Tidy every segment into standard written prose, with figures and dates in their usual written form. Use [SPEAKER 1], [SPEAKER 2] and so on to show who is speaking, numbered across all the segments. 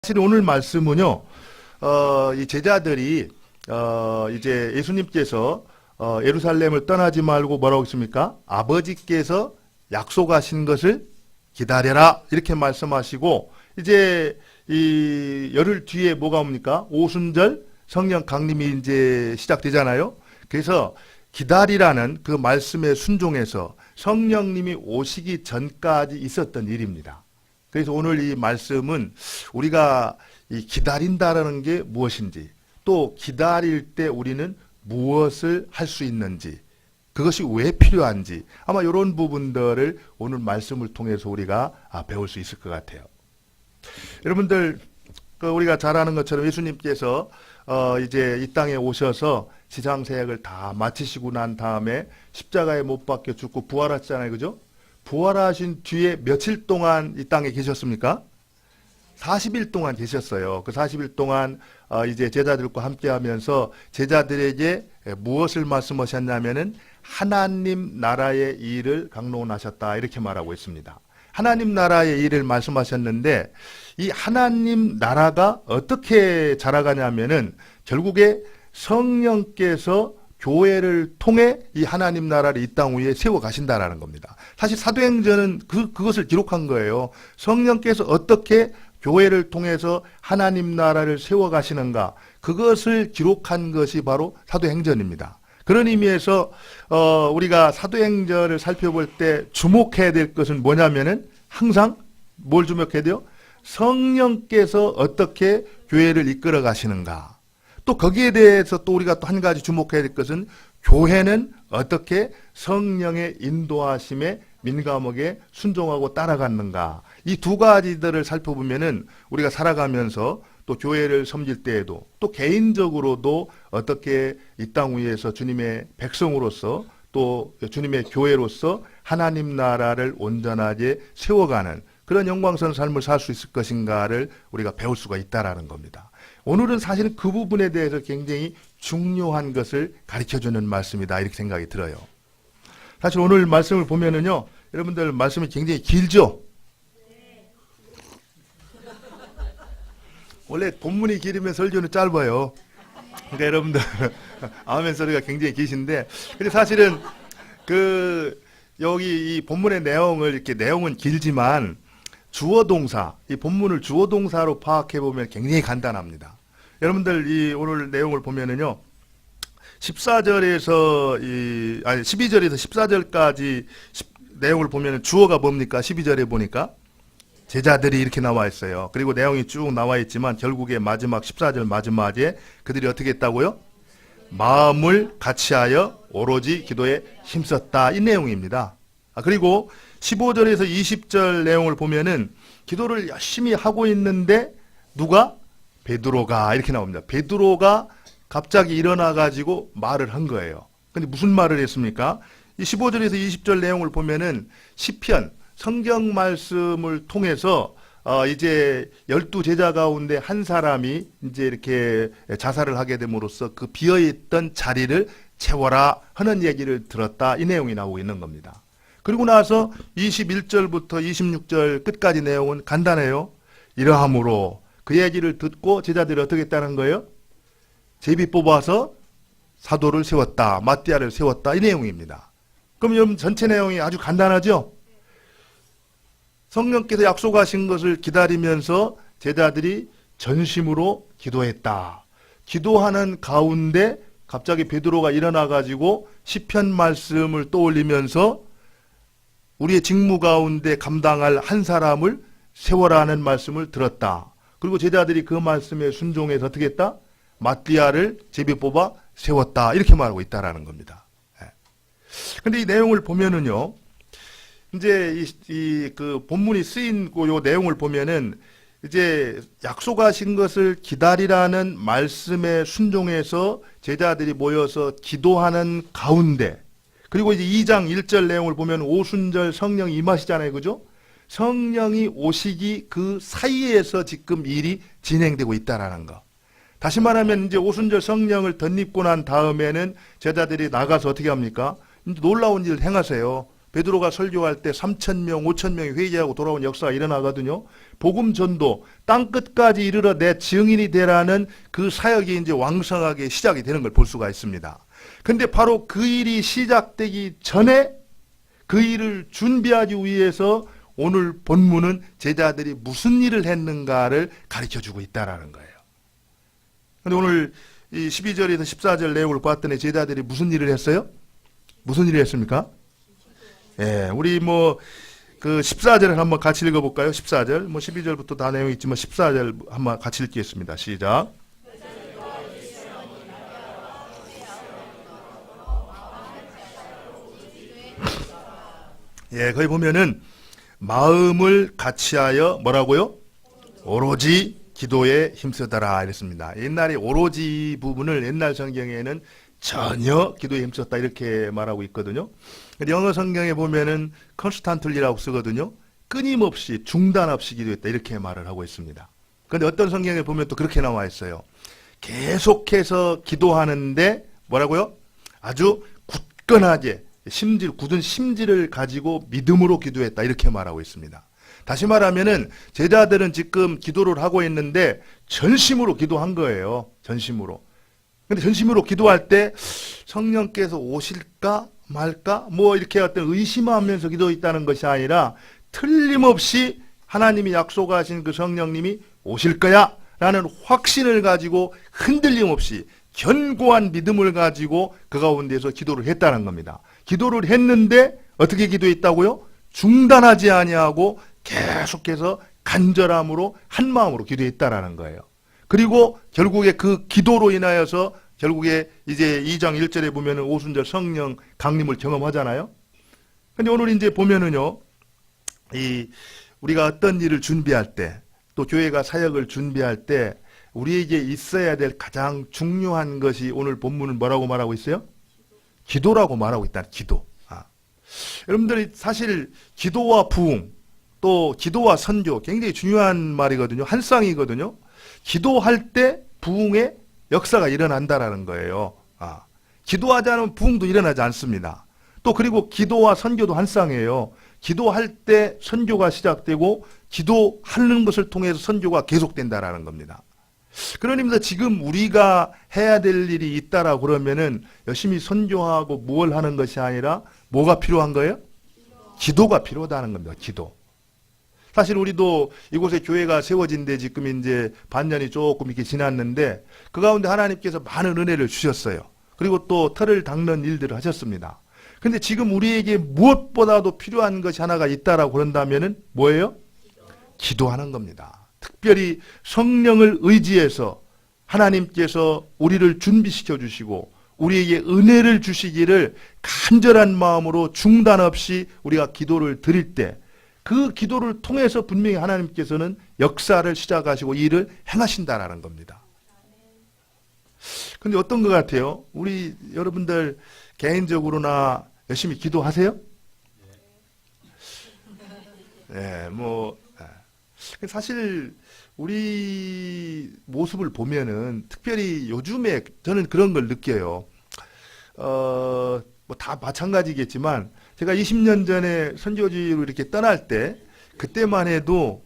[SPEAKER 1] 사실 오늘 말씀은요, 이 제자들이, 이제 예수님께서, 예루살렘을 떠나지 말고 뭐라고 했습니까? 아버지께서 약속하신 것을 기다려라. 이렇게 말씀하시고, 이제 이 열흘 뒤에 뭐가 옵니까? 오순절 성령 강림이 이제 시작되잖아요. 그래서 기다리라는 그 말씀에 순종해서 성령님이 오시기 전까지 있었던 일입니다. 그래서 오늘 이 말씀은 우리가 이 기다린다라는 게 무엇인지, 또 기다릴 때 우리는 무엇을 할 수 있는지, 그것이 왜 필요한지, 아마 이런 부분들을 오늘 말씀을 통해서 우리가 배울 수 있을 것 같아요. 여러분들, 우리가 잘 아는 것처럼 예수님께서 이제 이 땅에 오셔서 지상 사역을 다 마치시고 난 다음에 십자가에 못 박혀 죽고 부활하셨잖아요. 그죠? 부활하신 뒤에 며칠 동안 이 땅에 계셨습니까? 40일 동안 계셨어요. 그 40일 동안 이제 제자들과 함께 하면서 제자들에게 무엇을 말씀하셨냐면은 하나님 나라의 일을 강론하셨다. 이렇게 말하고 있습니다. 하나님 나라의 일을 말씀하셨는데 이 하나님 나라가 어떻게 자라가냐면은 결국에 성령께서 교회를 통해 이 하나님 나라를 이 땅 위에 세워 가신다라는 겁니다. 사실 사도행전은 그것을 기록한 거예요. 성령께서 어떻게 교회를 통해서 하나님 나라를 세워 가시는가, 그것을 기록한 것이 바로 사도행전입니다. 그런 의미에서 우리가 사도행전을 살펴볼 때 주목해야 될 것은 뭐냐면은 항상 뭘 주목해야 돼요? 성령께서 어떻게 교회를 이끌어 가시는가. 또 거기에 대해서 또 우리가 또 한 가지 주목해야 될 것은 교회는 어떻게 성령의 인도하심에 민감하게 순종하고 따라갔는가. 이 두 가지들을 살펴보면은 우리가 살아가면서 또 교회를 섬길 때에도 또 개인적으로도 어떻게 이 땅 위에서 주님의 백성으로서 또 주님의 교회로서 하나님 나라를 온전하게 세워가는 그런 영광스러운 삶을 살 수 있을 것인가를 우리가 배울 수가 있다라는 겁니다. 오늘은 사실은 그 부분에 대해서 굉장히 중요한 것을 가르쳐주는 말씀이다, 이렇게 생각이 들어요. 사실 오늘 말씀을 보면은요, 여러분들 말씀이 굉장히 길죠? 원래 본문이 길으면 설교는 짧아요. 그러니까 여러분들 아멘 소리가 굉장히 기신데, 근데 사실은 여기 이 본문의 내용을 이렇게 내용은 길지만 주어 동사, 이 본문을 주어 동사로 파악해 보면 굉장히 간단합니다. 여러분들 이 오늘 내용을 보면은요, 12절에서 14절까지 내용을 보면은 주어가 뭡니까? 12절에 보니까 제자들이 이렇게 나와 있어요. 그리고 내용이 쭉 나와 있지만 결국에 마지막 14절 마지막에 그들이 어떻게 했다고요? 마음을 같이하여 오로지 기도에 힘썼다, 이 내용입니다. 그리고 15절에서 20절 내용을 보면은 기도를 열심히 하고 있는데 누가? 베드로가, 이렇게 나옵니다. 베드로가 갑자기 일어나 가지고 말을 한 거예요. 근데 무슨 말을 했습니까? 이 15절에서 20절 내용을 보면은 시편, 성경 말씀을 통해서 이제 12제자 가운데 한 사람이 이제 이렇게 자살을 하게 됨으로써 그 비어있던 자리를 채워라 하는 얘기를 들었다, 이 내용이 나오고 있는 겁니다. 그리고 나서 21절부터 26절 끝까지 내용은 간단해요. 이러함으로 그 얘기를 듣고 제자들이 어떻게 했다는 거예요? 제비 뽑아서 사도를 세웠다, 마띠아를 세웠다, 이 내용입니다. 그럼 여러분 전체 내용이 아주 간단하죠? 성령께서 약속하신 것을 기다리면서 제자들이 전심으로 기도했다. 기도하는 가운데 갑자기 베드로가 일어나 가지고 시편 말씀을 떠올리면서 우리의 직무 가운데 감당할 한 사람을 세워라는 말씀을 들었다. 그리고 제자들이 그 말씀에 순종해서 어떻게 했다? 마띠아를 제비 뽑아 세웠다, 이렇게 말하고 있다라는 겁니다. 근데 이 내용을 보면은요, 이제 그 본문이 쓰인 요 내용을 보면은 이제 약속하신 것을 기다리라는 말씀에 순종해서 제자들이 모여서 기도하는 가운데, 그리고 이제 2장 1절 내용을 보면 오순절 성령이 임하시잖아요. 그죠? 성령이 오시기 그 사이에서 지금 일이 진행되고 있다라는 거. 다시 말하면 이제 오순절 성령을 덧입고 난 다음에는 제자들이 나가서 어떻게 합니까? 이제 놀라운 일을 행하세요. 베드로가 설교할 때 3,000명, 5,000명이 회개하고 돌아온 역사가 일어나거든요. 복음 전도 땅 끝까지 이르러 내 증인이 되라는 그 사역이 이제 왕성하게 시작이 되는 걸 볼 수가 있습니다. 근데 바로 그 일이 시작되기 전에 그 일을 준비하기 위해서 오늘 본문은 제자들이 무슨 일을 했는가를 가르쳐주고 있다라는 거예요. 근데 오늘 이 12절에서 14절 내용을 봤더니 제자들이 무슨 일을 했어요? 무슨 일을 했습니까? 예, 우리 그 14절을 한번 같이 읽어볼까요? 14절. 12절부터 다 내용이 있지만 14절 한번 같이 읽겠습니다. 시작. 예, 거기 보면은 마음을 같이하여 뭐라고요? 오로지 기도에 힘쓰더라 이랬습니다. 옛날에 오로지 부분을 옛날 성경에는 전혀 기도에 힘썼다 이렇게 말하고 있거든요. 영어 성경에 보면은 컨스탄틀리라고 쓰거든요. 끊임없이 중단 없이 기도했다 이렇게 말을 하고 있습니다. 그런데 어떤 성경에 보면 또 그렇게 나와 있어요. 계속해서 기도하는데 뭐라고요? 아주 굳건하게 굳은 심지를 가지고 믿음으로 기도했다 이렇게 말하고 있습니다. 다시 말하면은 제자들은 지금 기도를 하고 있는데 전심으로 기도한 거예요. 전심으로. 근데 전심으로 기도할 때 성령께서 오실까 말까 이렇게 어떤 의심하면서 기도했다는 것이 아니라 틀림없이 하나님이 약속하신 그 성령님이 오실 거야 라는 확신을 가지고 흔들림 없이 견고한 믿음을 가지고 그 가운데서 기도를 했다는 겁니다. 기도를 했는데 어떻게 기도했다고요? 중단하지 아니하고 계속해서 간절함으로 한 마음으로 기도했다라는 거예요. 그리고 결국에 그 기도로 인하여서 결국에 이제 2장 1절에 보면은 오순절 성령 강림을 경험하잖아요. 근데 오늘 이제 보면은요, 우리가 어떤 일을 준비할 때, 또 교회가 사역을 준비할 때, 우리에게 있어야 될 가장 중요한 것이 오늘 본문은 뭐라고 말하고 있어요? 기도라고 말하고 있다. 기도. 여러분들이 사실 기도와 부흥, 또 기도와 선교 굉장히 중요한 말이거든요. 한 쌍이거든요. 기도할 때 부흥의 역사가 일어난다라는 거예요. 기도하지 않으면 부흥도 일어나지 않습니다. 또 그리고 기도와 선교도 한 쌍이에요. 기도할 때 선교가 시작되고 기도하는 것을 통해서 선교가 계속된다라는 겁니다. 그러니까 지금 우리가 해야 될 일이 있다라고 그러면은 열심히 선교하고 뭘 하는 것이 아니라 뭐가 필요한 거예요? 기도가 필요하다는 겁니다. 기도. 사실 우리도 이곳에 교회가 세워진 데 지금 이제 반년이 조금 이렇게 지났는데 그 가운데 하나님께서 많은 은혜를 주셨어요. 그리고 또 터를 닦는 일들을 하셨습니다. 근데 지금 우리에게 무엇보다도 필요한 것이 하나가 있다라고 그런다면은 뭐예요? 기도하는 겁니다. 특별히 성령을 의지해서 하나님께서 우리를 준비시켜 주시고 우리에게 은혜를 주시기를 간절한 마음으로 중단 없이 우리가 기도를 드릴 때 그 기도를 통해서 분명히 하나님께서는 역사를 시작하시고 일을 행하신다라는 겁니다. 근데 어떤 것 같아요? 우리 여러분들 개인적으로나 열심히 기도하세요? 네, 사실 우리 모습을 보면은 특별히 요즘에 저는 그런 걸 느껴요. 다 마찬가지겠지만 제가 20년 전에 선교지로 이렇게 떠날 때 그때만 해도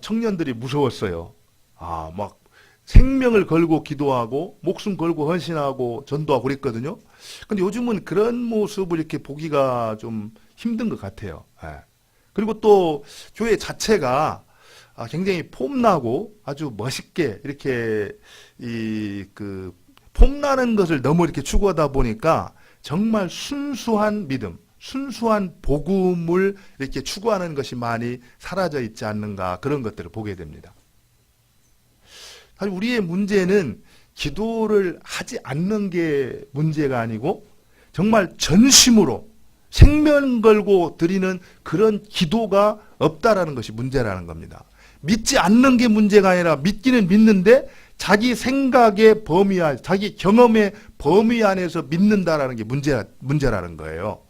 [SPEAKER 1] 청년들이 무서웠어요. 막 생명을 걸고 기도하고 목숨 걸고 헌신하고 전도하고 그랬거든요. 근데 요즘은 그런 모습을 이렇게 보기가 좀 힘든 것 같아요. 그리고 또 교회 자체가 굉장히 폼나고 아주 멋있게 이렇게 폼나는 것을 너무 이렇게 추구하다 보니까 정말 순수한 믿음, 순수한 복음을 이렇게 추구하는 것이 많이 사라져 있지 않는가 그런 것들을 보게 됩니다. 사실 우리의 문제는 기도를 하지 않는 게 문제가 아니고 정말 전심으로 생명 걸고 드리는 그런 기도가 없다라는 것이 문제라는 겁니다. 믿지 않는 게 문제가 아니라 믿기는 믿는데 자기 생각의 범위 안, 자기 경험의 범위 안에서 믿는다라는 게 문제라는 거예요.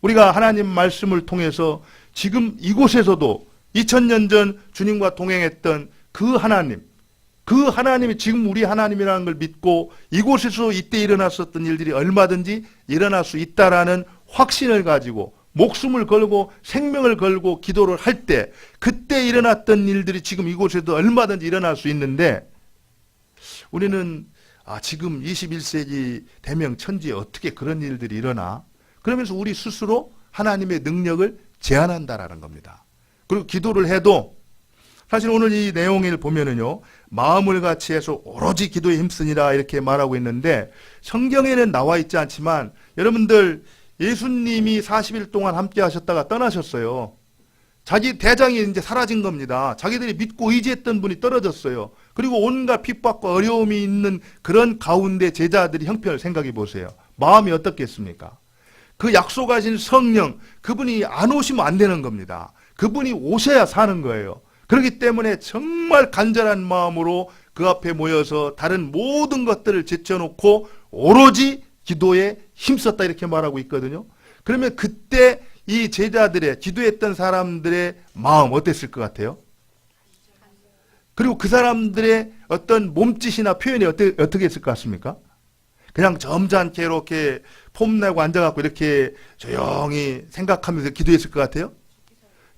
[SPEAKER 1] 우리가 하나님 말씀을 통해서 지금 이곳에서도 2000년 전 주님과 동행했던 그 하나님이 지금 우리 하나님이라는 걸 믿고 이곳에서 이때 일어났었던 일들이 얼마든지 일어날 수 있다라는 확신을 가지고 목숨을 걸고 생명을 걸고 기도를 할 때 그때 일어났던 일들이 지금 이곳에도 얼마든지 일어날 수 있는데 우리는 지금 21세기 대명천지에 어떻게 그런 일들이 일어나? 그러면서 우리 스스로 하나님의 능력을 제한한다라는 겁니다. 그리고 기도를 해도 사실 오늘 이 내용을 보면은요, 마음을 같이 해서 오로지 기도에 힘쓰니라 이렇게 말하고 있는데 성경에는 나와 있지 않지만 여러분들 예수님이 40일 동안 함께 하셨다가 떠나셨어요. 자기 대장이 이제 사라진 겁니다. 자기들이 믿고 의지했던 분이 떨어졌어요. 그리고 온갖 핍박과 어려움이 있는 그런 가운데 제자들이 형편을 생각해 보세요. 마음이 어떻겠습니까? 그 약속하신 성령, 그분이 안 오시면 안 되는 겁니다. 그분이 오셔야 사는 거예요. 그렇기 때문에 정말 간절한 마음으로 그 앞에 모여서 다른 모든 것들을 제쳐놓고 오로지 기도에 힘썼다 이렇게 말하고 있거든요. 그러면 그때 이 제자들의 기도했던 사람들의 마음 어땠을 것 같아요? 그리고 그 사람들의 어떤 몸짓이나 표현이 어떻게 했을 것 같습니까? 그냥 점잖게 이렇게 폼내고 앉아갖고 이렇게 조용히 생각하면서 기도했을 것 같아요?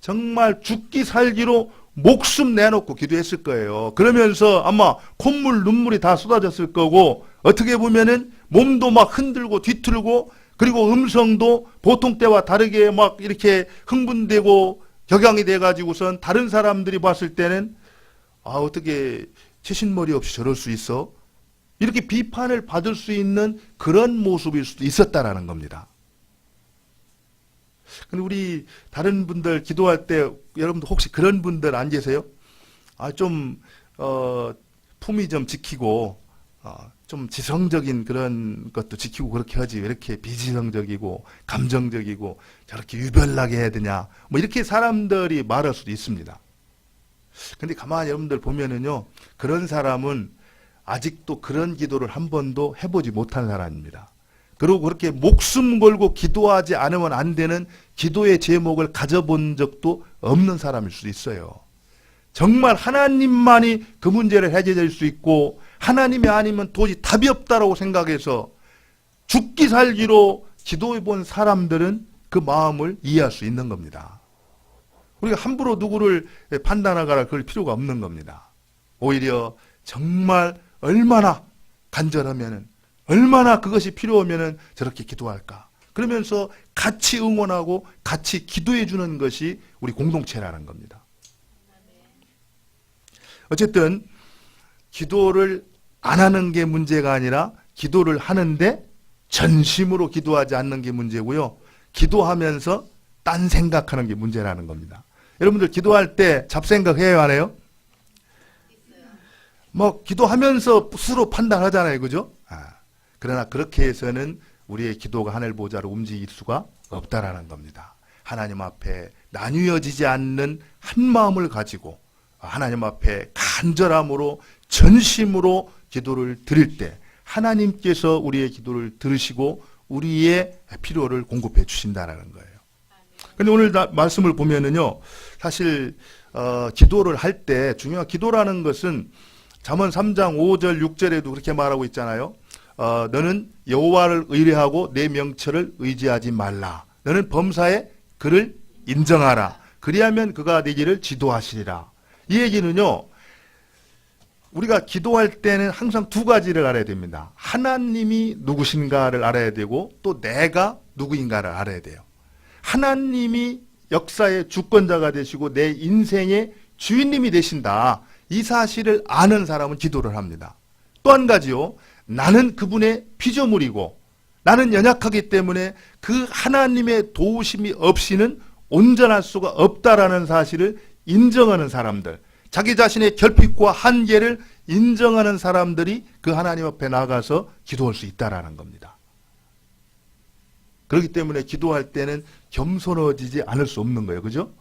[SPEAKER 1] 정말 죽기 살기로 목숨 내놓고 기도했을 거예요. 그러면서 아마 콧물 눈물이 다 쏟아졌을 거고 어떻게 보면은 몸도 막 흔들고 뒤틀고 그리고 음성도 보통 때와 다르게 막 이렇게 흥분되고 격양이 돼가지고선 다른 사람들이 봤을 때는 어떻게 채신머리 없이 저럴 수 있어? 이렇게 비판을 받을 수 있는 그런 모습일 수도 있었다라는 겁니다. 근데 우리 다른 분들 기도할 때 여러분들 혹시 그런 분들 안 계세요? 품위 좀 지키고 좀 지성적인 그런 것도 지키고 그렇게 하지 왜 이렇게 비지성적이고 감정적이고 저렇게 유별나게 해야 되냐 뭐 이렇게 사람들이 말할 수도 있습니다. 근데 가만히 여러분들 보면은요, 그런 사람은 아직도 그런 기도를 한 번도 해보지 못한 사람입니다. 그리고 그렇게 목숨 걸고 기도하지 않으면 안 되는 기도의 제목을 가져본 적도 없는 사람일 수도 있어요. 정말 하나님만이 그 문제를 해결할 수 있고 하나님이 아니면 도저히 답이 없다라고 생각해서 죽기 살기로 기도해 본 사람들은 그 마음을 이해할 수 있는 겁니다. 우리가 함부로 누구를 판단하거나 그럴 필요가 없는 겁니다. 오히려 정말 얼마나 간절하면은 얼마나 그것이 필요하면은 저렇게 기도할까. 그러면서 같이 응원하고 같이 기도해 주는 것이 우리 공동체라는 겁니다. 어쨌든 기도를 안 하는 게 문제가 아니라 기도를 하는데 전심으로 기도하지 않는 게 문제고요. 기도하면서 딴 생각하는 게 문제라는 겁니다. 여러분들 기도할 때 잡생각 해요, 안 해요? 뭐 기도하면서 스스로 판단하잖아요, 그죠? 그러나 그렇게 해서는 우리의 기도가 하늘 보좌로 움직일 수가 없다라는 겁니다. 하나님 앞에 나뉘어지지 않는 한 마음을 가지고 하나님 앞에 간절함으로 전심으로 기도를 드릴 때 하나님께서 우리의 기도를 들으시고 우리의 필요를 공급해 주신다라는 거예요. 근데 오늘 말씀을 보면은요, 사실 기도를 할 때 중요한 기도라는 것은 잠언 3장 5절 6절에도 그렇게 말하고 있잖아요. 너는 여호와를 의뢰하고 내 명철을 의지하지 말라. 너는 범사에 그를 인정하라. 그리하면 그가 네 길을 지도하시리라. 이 얘기는요, 우리가 기도할 때는 항상 두 가지를 알아야 됩니다. 하나님이 누구신가를 알아야 되고 또 내가 누구인가를 알아야 돼요. 하나님이 역사의 주권자가 되시고 내 인생의 주인님이 되신다. 이 사실을 아는 사람은 기도를 합니다. 또 한 가지요. 나는 그분의 피조물이고 나는 연약하기 때문에 그 하나님의 도우심이 없이는 온전할 수가 없다라는 사실을 인정하는 사람들, 자기 자신의 결핍과 한계를 인정하는 사람들이 그 하나님 앞에 나가서 기도할 수 있다라는 겁니다. 그렇기 때문에 기도할 때는 겸손해지지 않을 수 없는 거예요. 그죠?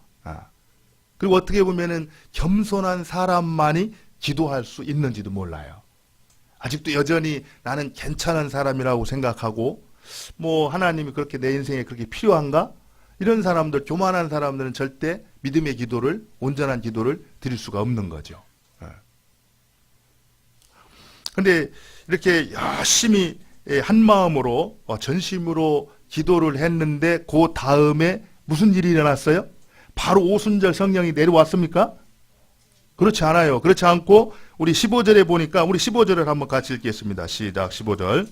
[SPEAKER 1] 그리고 어떻게 보면은 겸손한 사람만이 기도할 수 있는지도 몰라요. 아직도 여전히 나는 괜찮은 사람이라고 생각하고 뭐 하나님이 그렇게 내 인생에 그렇게 필요한가? 이런 사람들, 교만한 사람들은 절대 믿음의 기도를, 온전한 기도를 드릴 수가 없는 거죠. 그런데 이렇게 열심히 한 마음으로 전심으로 기도를 했는데 그 다음에 무슨 일이 일어났어요? 바로 오순절 성령이 내려왔습니까? 그렇지 않아요. 그렇지 않고 우리 15절에 보니까 우리 15절을 한번 같이 읽겠습니다. 시작. 15절.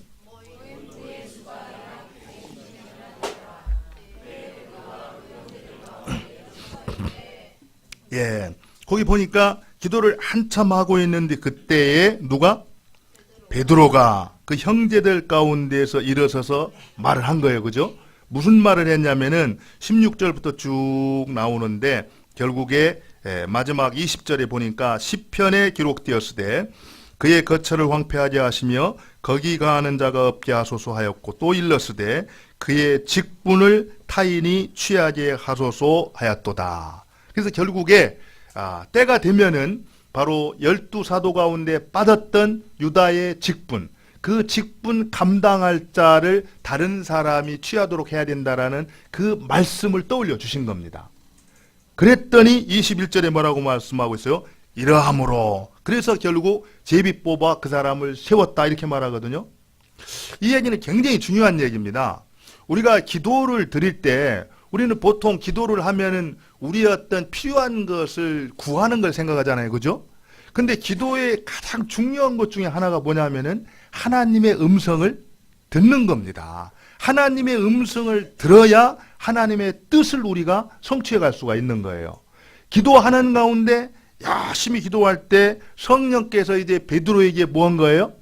[SPEAKER 1] 예, 거기 보니까 기도를 한참 하고 있는데 그때에 누가? 베드로가 그 형제들 가운데에서 일어서서 말을 한 거예요. 그죠? 무슨 말을 했냐면은 16절부터 쭉 나오는데 결국에 마지막 20절에 보니까 시편에 기록되었으되 그의 거처를 황폐하게 하시며 거기 가하는 자가 없게 하소서 하였고 또 일렀으되 그의 직분을 타인이 취하게 하소서 하였도다. 그래서 결국에 때가 되면은 바로 12사도 가운데 빠졌던 유다의 직분, 그 직분 감당할 자를 다른 사람이 취하도록 해야 된다라는 그 말씀을 떠올려 주신 겁니다. 그랬더니 21절에 뭐라고 말씀하고 있어요? 이러함으로. 그래서 결국 제비 뽑아 그 사람을 세웠다 이렇게 말하거든요. 이 얘기는 굉장히 중요한 얘기입니다. 우리가 기도를 드릴 때 우리는 보통 기도를 하면은 우리의 어떤 필요한 것을 구하는 걸 생각하잖아요. 그죠? 근데 기도의 가장 중요한 것 중에 하나가 뭐냐면은 하나님의 음성을 듣는 겁니다. 하나님의 음성을 들어야 하나님의 뜻을 우리가 성취해 갈 수가 있는 거예요. 기도하는 가운데 열심히 기도할 때 성령께서 이제 베드로에게 뭐 한 거예요?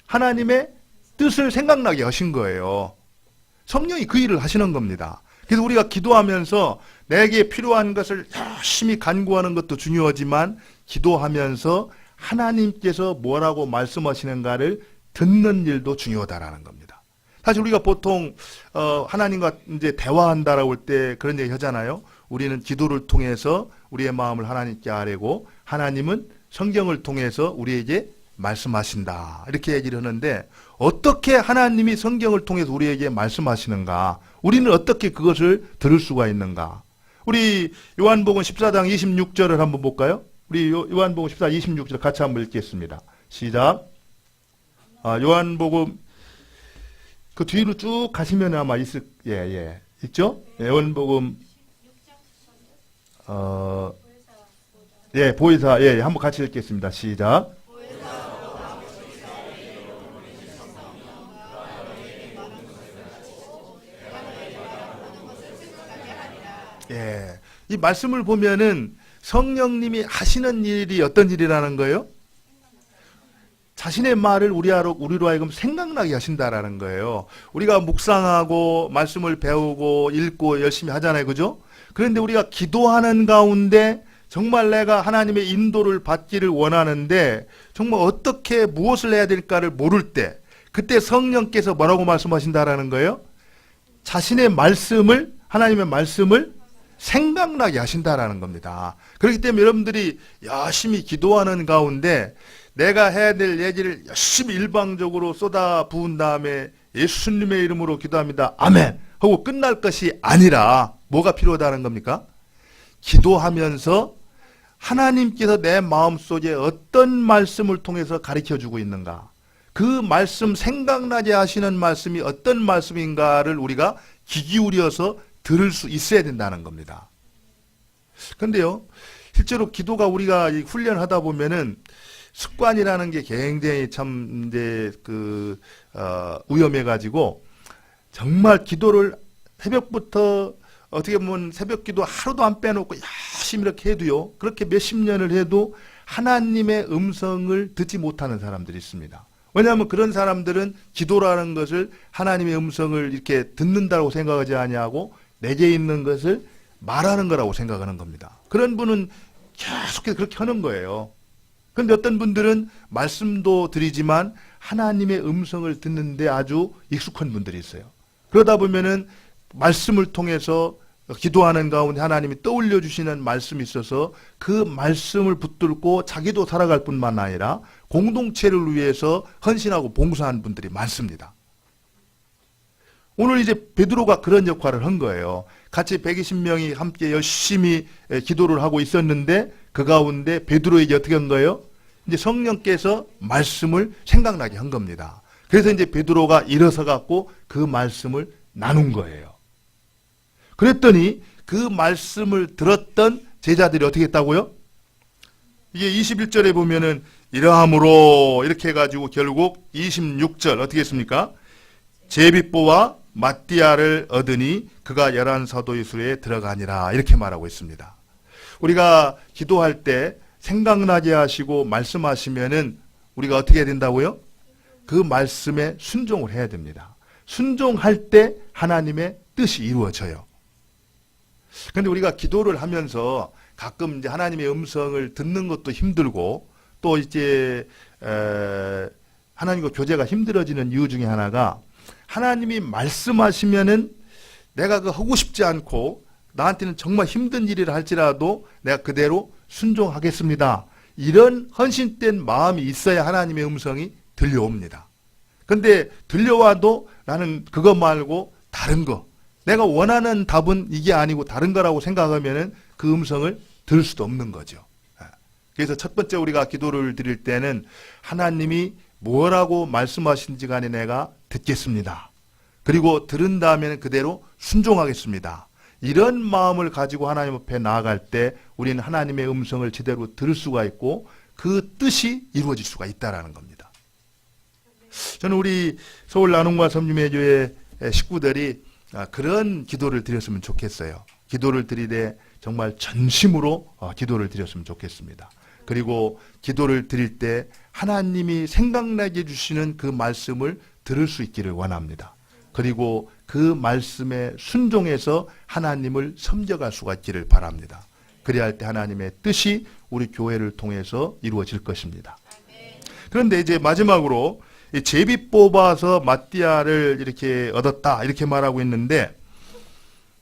[SPEAKER 1] 하나님의 뜻을 생각나게 하신 거예요. 성령이 그 일을 하시는 겁니다. 그래서 우리가 기도하면서 내게 필요한 것을 열심히 간구하는 것도 중요하지만 기도하면서 하나님께서 뭐라고 말씀하시는가를 듣는 일도 중요하다라는 겁니다. 사실 우리가 보통 하나님과 이제 대화한다라고 할 때 그런 얘기 하잖아요. 우리는 기도를 통해서 우리의 마음을 하나님께 아뢰고 하나님은 성경을 통해서 우리에게 말씀하신다. 이렇게 얘기를 하는데 어떻게 하나님이 성경을 통해서 우리에게 말씀하시는가? 우리는 어떻게 그것을 들을 수가 있는가? 우리 요한복음 14장 26절을 한번 볼까요? 우리 요한복음 14, 26절 같이 한번 읽겠습니다. 시작. 요한복음 그 뒤로 쭉 가시면 아마 있죠? 요한복음 보혜사 한번 같이 읽겠습니다. 시작. 이 말씀을 보면은 성령님이 하시는 일이 어떤 일이라는 거예요? 자신의 말을 우리로 하여금 생각나게 하신다라는 거예요. 우리가 묵상하고 말씀을 배우고 읽고 열심히 하잖아요. 그죠? 그런데 우리가 기도하는 가운데 정말 내가 하나님의 인도를 받기를 원하는데 정말 어떻게 무엇을 해야 될까를 모를 때 그때 성령께서 뭐라고 말씀하신다라는 거예요? 자신의 말씀을 하나님의 말씀을 생각나게 하신다라는 겁니다. 그렇기 때문에 여러분들이 열심히 기도하는 가운데 내가 해야 될 얘기를 열심히 일방적으로 쏟아 부은 다음에 예수님의 이름으로 기도합니다. 아멘! 하고 끝날 것이 아니라 뭐가 필요하다는 겁니까? 기도하면서 하나님께서 내 마음속에 어떤 말씀을 통해서 가르쳐주고 있는가? 그 말씀 생각나게 하시는 말씀이 어떤 말씀인가를 우리가 귀 기울여서 들을 수 있어야 된다는 겁니다. 근데요, 실제로 기도가 우리가 훈련하다 보면은 습관이라는 게 굉장히 참 이제 위험해가지고 정말 기도를 새벽부터 어떻게 보면 새벽 기도 하루도 안 빼놓고 열심히 이렇게 해도요, 그렇게 몇십 년을 해도 하나님의 음성을 듣지 못하는 사람들이 있습니다. 왜냐하면 그런 사람들은 기도라는 것을 하나님의 음성을 이렇게 듣는다고 생각하지 아니하고 내게 있는 것을 말하는 거라고 생각하는 겁니다. 그런 분은 계속해서 그렇게 하는 거예요. 그런데 어떤 분들은 말씀도 드리지만 하나님의 음성을 듣는데 아주 익숙한 분들이 있어요. 그러다 보면은 말씀을 통해서 기도하는 가운데 하나님이 떠올려 주시는 말씀이 있어서 그 말씀을 붙들고 자기도 살아갈 뿐만 아니라 공동체를 위해서 헌신하고 봉사하는 분들이 많습니다. 오늘 이제 베드로가 그런 역할을 한 거예요. 같이 120명이 함께 열심히 기도를 하고 있었는데 그 가운데 베드로에게 어떻게 한 거예요? 이제 성령께서 말씀을 생각나게 한 겁니다. 그래서 이제 베드로가 일어서 갖고 그 말씀을 나눈 거예요. 그랬더니 그 말씀을 들었던 제자들이 어떻게 했다고요? 이게 21절에 보면은 이러함으로 이렇게 해가지고 결국 26절 어떻게 했습니까? 제비뽀와 마띠아를 얻으니 그가 11사도의 수에 들어가니라 이렇게 말하고 있습니다. 우리가 기도할 때 생각나게 하시고 말씀하시면은 우리가 어떻게 해야 된다고요? 그 말씀에 순종을 해야 됩니다. 순종할 때 하나님의 뜻이 이루어져요. 그런데 우리가 기도를 하면서 가끔 이제 하나님의 음성을 듣는 것도 힘들고 또 이제 하나님과 교제가 힘들어지는 이유 중에 하나가 하나님이 말씀하시면은 내가 그 하고 싶지 않고 나한테는 정말 힘든 일이라 할지라도 내가 그대로 순종하겠습니다. 이런 헌신된 마음이 있어야 하나님의 음성이 들려옵니다. 근데 들려와도 나는 그거 말고 다른 거, 내가 원하는 답은 이게 아니고 다른 거라고 생각하면은 그 음성을 들을 수도 없는 거죠. 그래서 첫 번째 우리가 기도를 드릴 때는 하나님이 뭐라고 말씀하신지 간에 내가 듣겠습니다. 그리고 들은 다음에는 그대로 순종하겠습니다. 이런 마음을 가지고 하나님 앞에 나아갈 때 우리는 하나님의 음성을 제대로 들을 수가 있고 그 뜻이 이루어질 수가 있다는 겁니다. 저는 우리 서울 나눔과 섬김회교회 식구들이 그런 기도를 드렸으면 좋겠어요. 기도를 드리되 정말 전심으로 기도를 드렸으면 좋겠습니다. 그리고 기도를 드릴 때 하나님이 생각나게 해주시는 그 말씀을 들을 수 있기를 원합니다. 그리고 그 말씀에 순종해서 하나님을 섬겨갈 수가 있기를 바랍니다. 그래야 할 때 하나님의 뜻이 우리 교회를 통해서 이루어질 것입니다. 그런데 이제 마지막으로 제비 뽑아서 마띠아를 이렇게 얻었다 이렇게 말하고 있는데,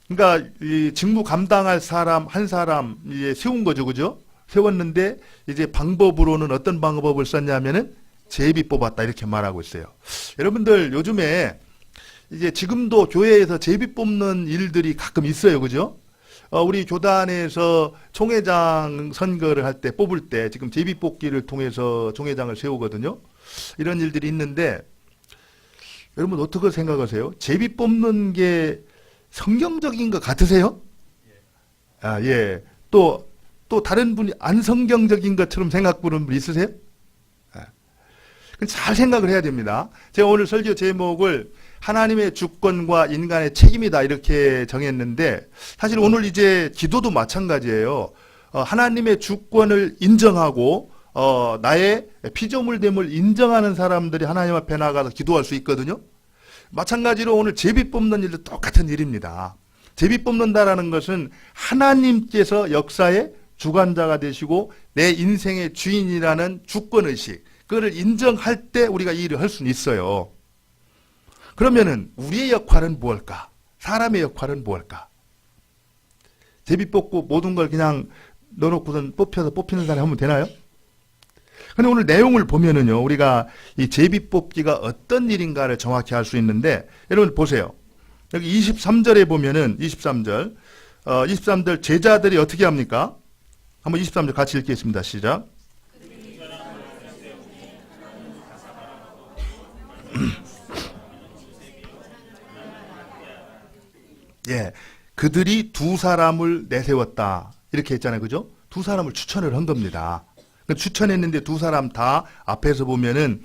[SPEAKER 1] 그러니까 이 직무 감당할 사람 한 사람 이제 세운 거죠, 그죠? 세웠는데 이제 방법으로는 어떤 방법을 썼냐면은 제비 뽑았다 이렇게 말하고 있어요. 여러분들 요즘에 이제 지금도 교회에서 제비 뽑는 일들이 가끔 있어요, 그죠? 우리 교단에서 총회장 선거를 할 때 뽑을 때 지금 제비 뽑기를 통해서 총회장을 세우거든요. 이런 일들이 있는데 여러분 어떻게 생각하세요? 제비 뽑는 게 성경적인 것 같으세요? 예. 또 다른 분이 안 성경적인 것처럼 생각하는 분 있으세요? 잘 생각을 해야 됩니다. 제가 오늘 설교 제목을 하나님의 주권과 인간의 책임이다 이렇게 정했는데, 사실 오늘 이제 기도도 마찬가지예요. 하나님의 주권을 인정하고 나의 피조물됨을 인정하는 사람들이 하나님 앞에 나가서 기도할 수 있거든요. 마찬가지로 오늘 제비 뽑는 일도 똑같은 일입니다. 제비 뽑는다라는 것은 하나님께서 역사의 주관자가 되시고 내 인생의 주인이라는 주권의식, 그거를 인정할 때 우리가 이 일을 할 수는 있어요. 그러면은 우리의 역할은 무엇일까? 사람의 역할은 무엇일까? 제비 뽑고 모든 걸 그냥 넣어놓고선 뽑혀서 뽑히는 사람이 하면 되나요? 근데 오늘 내용을 보면은요, 우리가 이 제비 뽑기가 어떤 일인가를 정확히 알 수 있는데, 여러분 보세요. 여기 23절에 보면은 23절 제자들이 어떻게 합니까? 한번 23절 같이 읽겠습니다. 시작. 예, 그들이 두 사람을 내세웠다 이렇게 했잖아요, 그죠? 두 사람을 추천을 한 겁니다. 추천했는데 두 사람 다 앞에서 보면은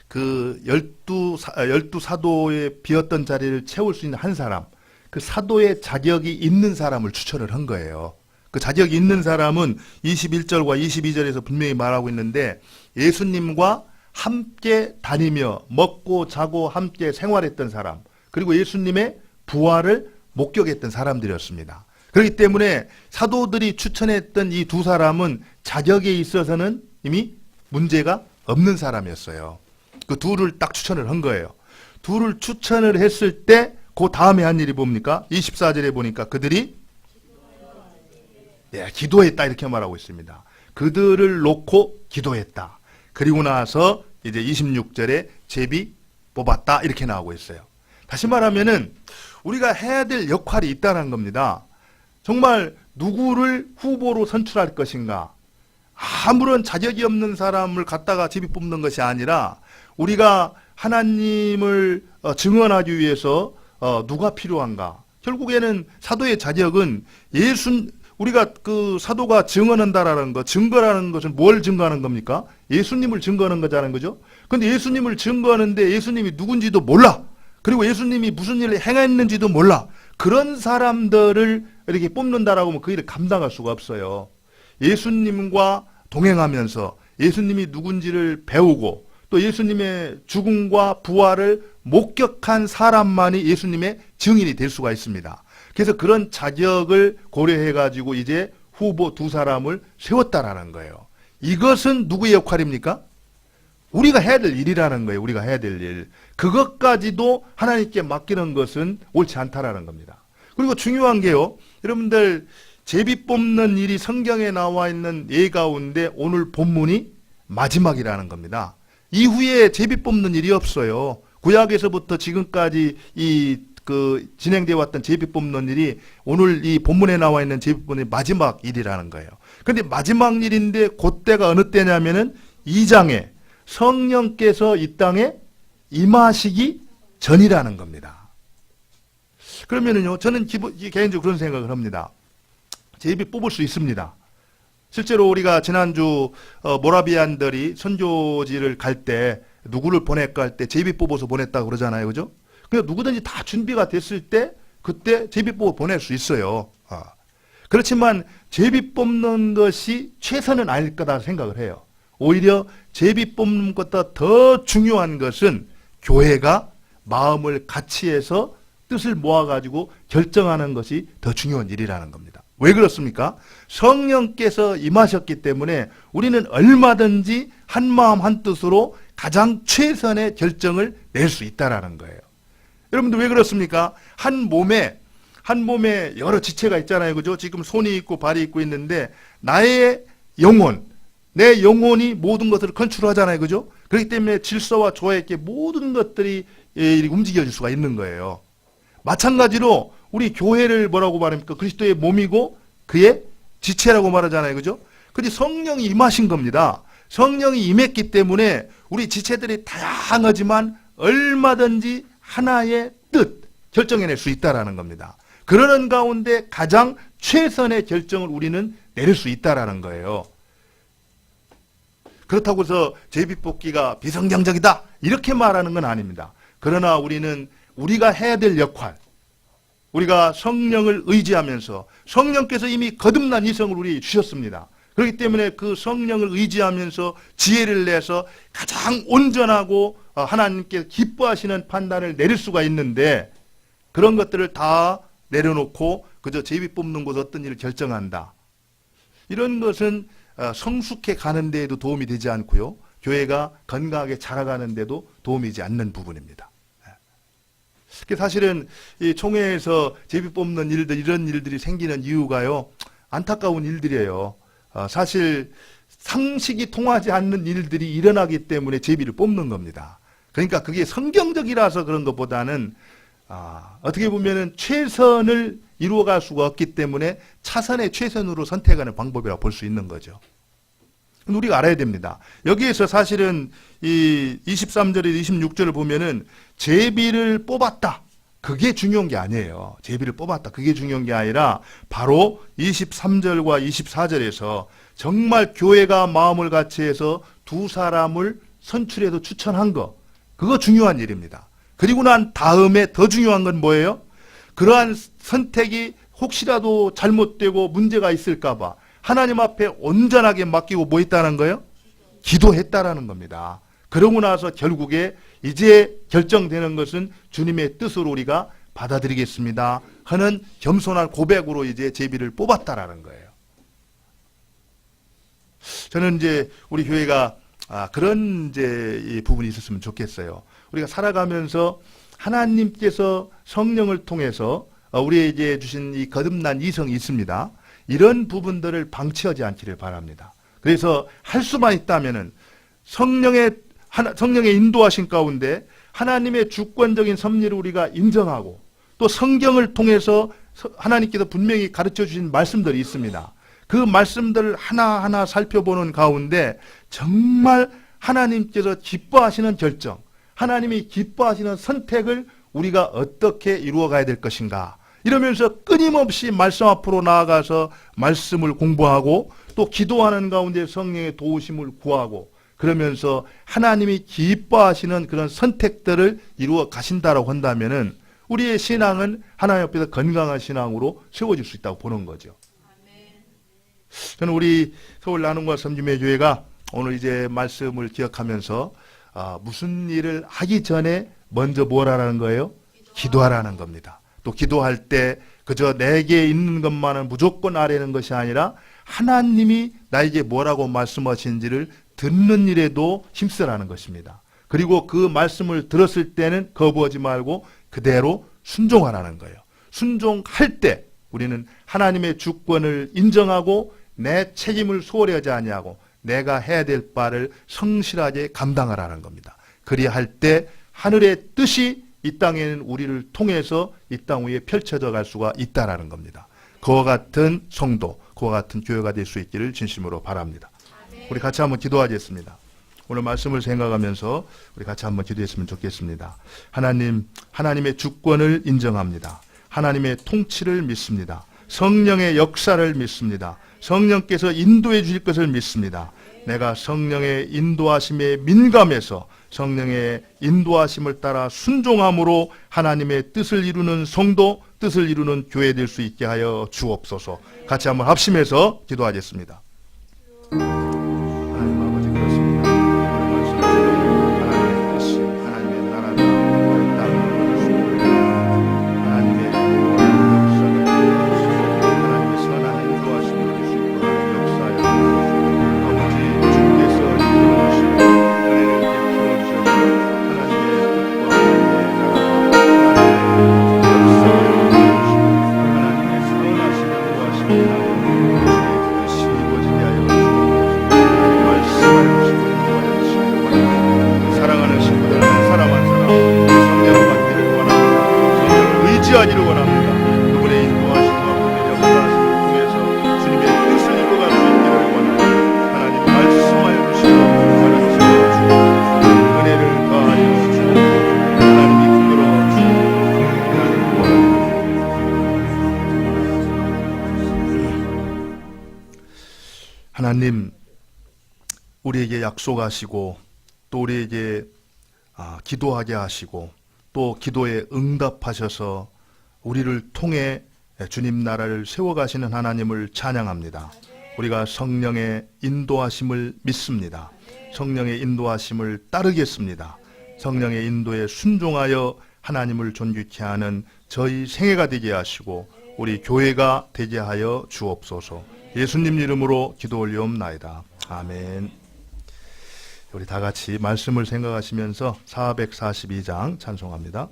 [SPEAKER 1] 그 12 사도의 비었던 자리를 채울 수 있는 한 사람, 그 사도의 자격이 있는 사람을 추천을 한 거예요. 그 자격이 있는 사람은 21절과 22절에서 분명히 말하고 있는데, 예수님과 함께 다니며 먹고 자고 함께 생활했던 사람, 그리고 예수님의 부활을 목격했던 사람들이었습니다. 그렇기 때문에 사도들이 추천했던 이 두 사람은 자격에 있어서는 이미 문제가 없는 사람이었어요. 그 둘을 딱 추천을 한 거예요. 둘을 추천을 했을 때 그 다음에 한 일이 뭡니까? 24절에 보니까 그들이 기도했다 이렇게 말하고 있습니다. 그들을 놓고 기도했다. 그리고 나서 이제 26절에 제비 뽑았다 이렇게 나오고 있어요. 다시 말하면은 우리가 해야 될 역할이 있다는 겁니다. 정말 누구를 후보로 선출할 것인가? 아무런 자격이 없는 사람을 갖다가 제비 뽑는 것이 아니라 우리가 하나님을 증언하기 위해서 누가 필요한가? 결국에는 사도의 자격은 우리가 그 사도가 증언한다라는 거, 증거라는 것은 뭘 증거하는 겁니까? 예수님을 증거하는 거잖아요, 그죠? 근데 예수님을 증거하는데 예수님이 누군지도 몰라. 그리고 예수님이 무슨 일을 행했는지도 몰라. 그런 사람들을 이렇게 뽑는다라고 하면 그 일을 감당할 수가 없어요. 예수님과 동행하면서 예수님이 누군지를 배우고 또 예수님의 죽음과 부활을 목격한 사람만이 예수님의 증인이 될 수가 있습니다. 그래서 그런 자격을 고려해가지고 이제 후보 두 사람을 세웠다라는 거예요. 이것은 누구의 역할입니까? 우리가 해야 될 일이라는 거예요. 우리가 해야 될 일. 그것까지도 하나님께 맡기는 것은 옳지 않다라는 겁니다. 그리고 중요한 게요. 여러분들 제비 뽑는 일이 성경에 나와 있는 예 가운데 오늘 본문이 마지막이라는 겁니다. 이후에 제비 뽑는 일이 없어요. 구약에서부터 지금까지 진행되어 왔던 제비 뽑는 일이 오늘 이 본문에 나와 있는 제비 뽑는 일이 마지막 일이라는 거예요. 그런데 마지막 일인데 그때가 어느 때냐면은 2장에 성령께서 이 땅에 임하시기 전이라는 겁니다. 그러면은요, 저는 개인적으로 그런 생각을 합니다. 제비 뽑을 수 있습니다. 실제로 우리가 지난주 모라비안들이 선교지를 갈 때 누구를 보낼까 할 때 제비 뽑아서 보냈다고 그러잖아요, 그죠? 그러니까 누구든지 다 준비가 됐을 때 그때 제비 뽑아 보낼 수 있어요. 그렇지만 제비 뽑는 것이 최선은 아닐 거다 생각을 해요. 오히려 제비 뽑는 것보다 더 중요한 것은 교회가 마음을 같이 해서 뜻을 모아가지고 결정하는 것이 더 중요한 일이라는 겁니다. 왜 그렇습니까? 성령께서 임하셨기 때문에 우리는 얼마든지 한 마음 한 뜻으로 가장 최선의 결정을 낼 수 있다라는 거예요. 여러분들 왜 그렇습니까? 한 몸에 여러 지체가 있잖아요. 그죠? 지금 손이 있고 발이 있고 있는데 나의 영혼, 내 영혼이 모든 것을 컨트롤하잖아요. 그죠? 그렇기 때문에 질서와 조화에 있게 모든 것들이 움직여질 수가 있는 거예요. 마찬가지로 우리 교회를 뭐라고 말합니까? 그리스도의 몸이고 그의 지체라고 말하잖아요. 그죠? 근데 성령이 임하신 겁니다. 성령이 임했기 때문에 우리 지체들이 다양하지만 얼마든지 하나의 뜻 결정해낼 수 있다라는 겁니다. 그러는 가운데 가장 최선의 결정을 우리는 내릴 수 있다라는 거예요. 그렇다고 해서 제비뽑기가 비성경적이다 이렇게 말하는 건 아닙니다. 그러나 우리는 우리가 해야 될 역할, 우리가 성령을 의지하면서 성령께서 이미 거듭난 이성을 우리 주셨습니다. 그렇기 때문에 그 성령을 의지하면서 지혜를 내서 가장 온전하고 하나님께 기뻐하시는 판단을 내릴 수가 있는데 그런 것들을 다 내려놓고 그저 제비 뽑는 곳 어떤 일을 결정한다. 이런 것은 성숙해 가는 데에도 도움이 되지 않고요. 교회가 건강하게 자라가는 데도 도움이 되지 않는 부분입니다. 사실은 이 총회에서 제비 뽑는 일들, 이런 일들이 생기는 이유가요. 안타까운 일들이에요. 사실 상식이 통하지 않는 일들이 일어나기 때문에 제비를 뽑는 겁니다. 그러니까 그게 성경적이라서 그런 것보다는 어떻게 보면은 최선을 이루어갈 수가 없기 때문에 차선의 최선으로 선택하는 방법이라고 볼 수 있는 거죠. 우리가 알아야 됩니다. 여기에서 사실은 이 23절에 26절을 보면은 제비를 뽑았다. 그게 중요한 게 아니에요. 제비를 뽑았다. 그게 중요한 게 아니라 바로 23절과 24절에서 정말 교회가 마음을 같이 해서 두 사람을 선출해서 추천한 거. 그거 중요한 일입니다. 그리고 난 다음에 더 중요한 건 뭐예요? 그러한 선택이 혹시라도 잘못되고 문제가 있을까 봐 하나님 앞에 온전하게 맡기고 뭐 했다는 거예요? 기도했다라는 겁니다. 그러고 나서 결국에 이제 결정되는 것은 주님의 뜻으로 우리가 받아들이겠습니다 하는 겸손한 고백으로 이제 제비를 뽑았다라는 거예요. 저는 이제 우리 교회가 그런 이제 이 부분이 있었으면 좋겠어요. 우리가 살아가면서 하나님께서 성령을 통해서 우리에게 주신 이 거듭난 이성이 있습니다. 이런 부분들을 방치하지 않기를 바랍니다. 그래서 할 수만 있다면은 성령의 인도하신 가운데 하나님의 주권적인 섭리를 우리가 인정하고 또 성경을 통해서 하나님께서 분명히 가르쳐 주신 말씀들이 있습니다. 그 말씀들을 하나하나 살펴보는 가운데 정말 하나님께서 기뻐하시는 결정, 하나님이 기뻐하시는 선택을 우리가 어떻게 이루어가야 될 것인가, 이러면서 끊임없이 말씀 앞으로 나아가서 말씀을 공부하고 또 기도하는 가운데 성령의 도우심을 구하고, 그러면서 하나님이 기뻐하시는 그런 선택들을 이루어 가신다라고 한다면은 우리의 신앙은 하나님 앞에서 건강한 신앙으로 세워질 수 있다고 보는 거죠. 저는 우리 서울 나눔과 섬김의 교회가 오늘 이제 말씀을 기억하면서 무슨 일을 하기 전에 먼저 뭘 하라는 거예요? 기도하라는 겁니다. 또 기도할 때 그저 내게 있는 것만은 무조건 아뢰는 것이 아니라 하나님이 나에게 뭐라고 말씀하신지를 듣는 일에도 힘쓰라는 것입니다. 그리고 그 말씀을 들었을 때는 거부하지 말고 그대로 순종하라는 거예요. 순종할 때 우리는 하나님의 주권을 인정하고 내 책임을 소홀히 하지 아니하고 내가 해야 될 바를 성실하게 감당하라는 겁니다. 그리할 때 하늘의 뜻이 이 땅에는 우리를 통해서 이 땅 위에 펼쳐져 갈 수가 있다라는 겁니다. 그와 같은 성도, 그와 같은 교회가 될 수 있기를 진심으로 바랍니다. 우리 같이 한번 기도하겠습니다. 오늘 말씀을 생각하면서 우리 같이 한번 기도했으면 좋겠습니다. 하나님, 하나님의 주권을 인정합니다. 하나님의 통치를 믿습니다. 성령의 역사를 믿습니다. 성령께서 인도해 주실 것을 믿습니다. 내가 성령의 인도하심에 민감해서 성령의 인도하심을 따라 순종함으로 하나님의 뜻을 이루는 성도, 뜻을 이루는 교회 될 수 있게 하여 주옵소서. 같이 한번 합심해서 기도하겠습니다. 하나님 아버지, 그렇습니다. 하나님의 뜻이, 하나님의 나라가 땅을 하나님의 역사를 하나님의 선한 인도하심을 줄 수 있고 역사여 아버지, 주께서 이루어주시고 은혜를 베풀어 주셔서 하나님의 뜻과 하나님의 나라와 하나님의 역사를 이루어주시고 하나님의 선하신 인도하심을 사랑하는 친구들, 한 사람 한 사람 성령을 받기를 원합니다. 성령을 의지하기를 원합니다. 그분의 인도하심과 그분의 역사하심을 통해서 주님의 뜻을 이루어갈 수 있기를 원합니다. 하나님 말씀하여 주시고 가르쳐 주시고 은혜를 더하여 주시고 하나님이 이끌어 주시고 하나님, 우리에게 약속하시고 또 우리에게 기도하게 하시고 또 기도에 응답하셔서 우리를 통해 주님 나라를 세워가시는 하나님을 찬양합니다. 우리가 성령의 인도하심을 믿습니다. 성령의 인도하심을 따르겠습니다. 성령의 인도에 순종하여 하나님을 존귀케 하는 저희 생애가 되게 하시고 우리 교회가 되게 하여 주옵소서. 예수님 이름으로 기도 올리옵나이다. 아멘. 우리 다 같이 말씀을 생각하시면서 442장 찬송합니다.